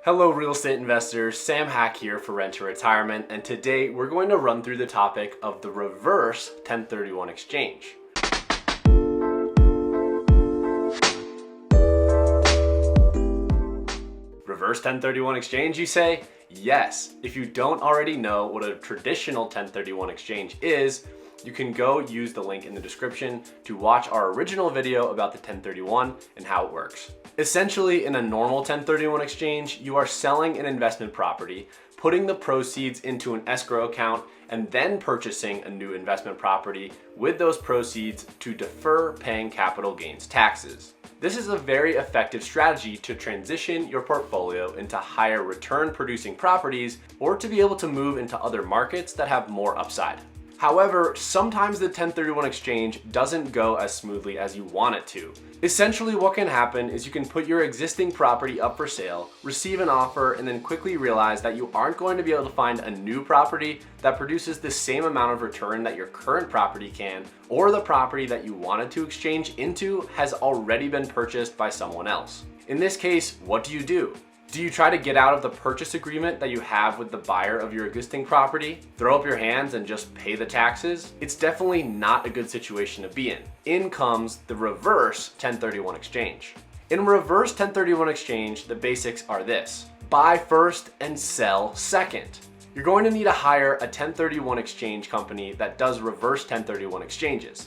Hello real estate investors, Sam Hack here for Rent to Retirement, and today we're going to run through the topic of the reverse 1031 exchange. Reverse 1031 exchange, you say? Yes. If you don't already know what a traditional 1031 exchange is, you can go use the link in the description to watch our original video about the 1031 and how it works. Essentially, in a normal 1031 exchange, you are selling an investment property, putting the proceeds into an escrow account, and then purchasing a new investment property with those proceeds to defer paying capital gains taxes. This is a very effective strategy to transition your portfolio into higher return producing properties or to be able to move into other markets that have more upside. However, sometimes the 1031 exchange doesn't go as smoothly as you want it to. Essentially, what can happen is you can put your existing property up for sale, receive an offer, and then quickly realize that you aren't going to be able to find a new property that produces the same amount of return that your current property can, or the property that you wanted to exchange into has already been purchased by someone else. In this case, what do? Do you try to get out of the purchase agreement that you have with the buyer of your existing property, throw up your hands and just pay the taxes? It's definitely not a good situation to be in. In comes the reverse 1031 exchange. In reverse 1031 exchange, the basics are this: buy first and sell second. You're going to need to hire a 1031 exchange company that does reverse 1031 exchanges.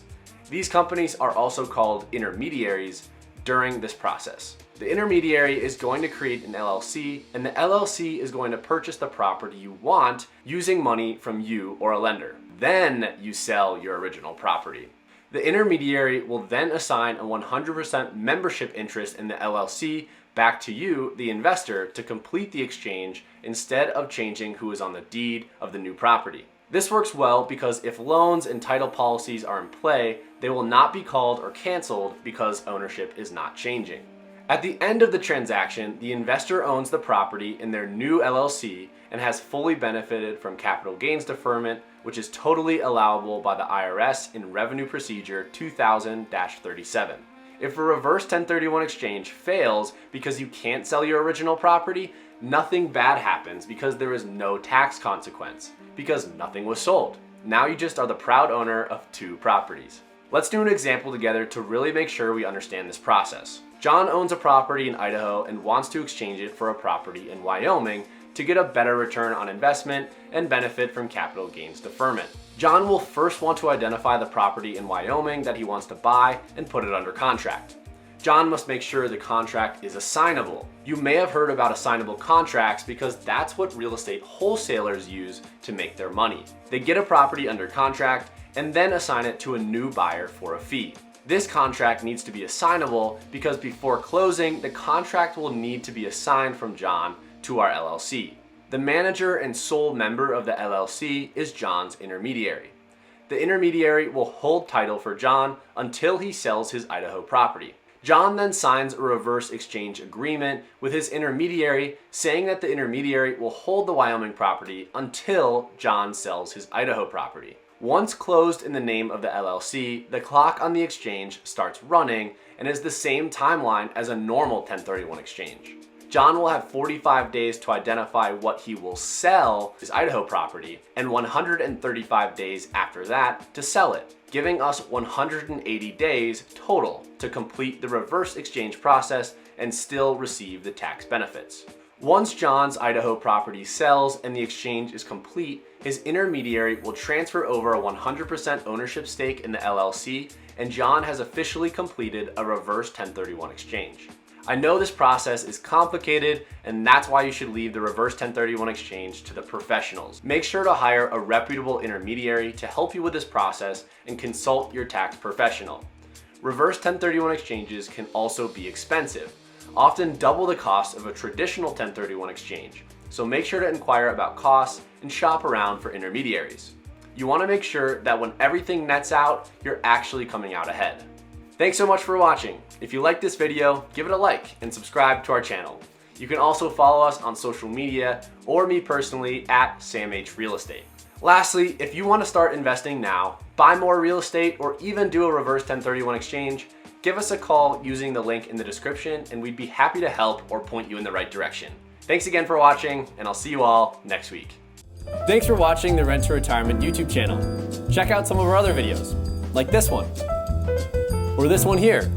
These companies are also called intermediaries during this process. The intermediary is going to create an LLC, and the LLC is going to purchase the property you want using money from you or a lender. Then you sell your original property. The intermediary will then assign a 100% membership interest in the LLC back to you, the investor, to complete the exchange instead of changing who is on the deed of the new property. This works well because if loans and title policies are in play, they will not be called or canceled because ownership is not changing. At the end of the transaction, the investor owns the property in their new LLC and has fully benefited from capital gains deferment, which is totally allowable by the IRS in Revenue Procedure 2000-37. If a reverse 1031 exchange fails because you can't sell your original property, nothing bad happens because there is no tax consequence, because nothing was sold. Now you just are the proud owner of two properties. Let's do an example together to really make sure we understand this process. John owns a property in Idaho and wants to exchange it for a property in Wyoming to get a better return on investment and benefit from capital gains deferment. John will first want to identify the property in Wyoming that he wants to buy and put it under contract. John must make sure the contract is assignable. You may have heard about assignable contracts because that's what real estate wholesalers use to make their money. They get a property under contract and then assign it to a new buyer for a fee. This contract needs to be assignable because before closing, the contract will need to be assigned from John to our LLC. The manager and sole member of the LLC is John's intermediary. The intermediary will hold title for John until he sells his Idaho property. John then signs a reverse exchange agreement with his intermediary saying that the intermediary will hold the Wyoming property until John sells his Idaho property. Once closed in the name of the LLC, the clock on the exchange starts running and is the same timeline as a normal 1031 exchange. John will have 45 days to identify what he will sell his Idaho property and 135 days after that to sell it, giving us 180 days total to complete the reverse exchange process and still receive the tax benefits. Once John's Idaho property sells and the exchange is complete, his intermediary will transfer over a 100% ownership stake in the LLC, and John has officially completed a reverse 1031 exchange. I know this process is complicated, and that's why you should leave the reverse 1031 exchange to the professionals. Make sure to hire a reputable intermediary to help you with this process and consult your tax professional. Reverse 1031 exchanges can also be expensive, often double the cost of a traditional 1031 exchange. So make sure to inquire about costs and shop around for intermediaries. You want to make sure that when everything nets out, you're actually coming out ahead. Thanks so much for watching. If you liked this video, give it a like and subscribe to our channel. You can also follow us on social media or me personally at Sam H Real Estate. Lastly, if you want to start investing now, buy more real estate, or even do a reverse 1031 exchange, give us a call using the link in the description and we'd be happy to help or point you in the right direction. Thanks again for watching, and I'll see you all next week. Thanks for watching the Rent to Retirement YouTube channel. Check out some of our other videos, like this one, or this one here.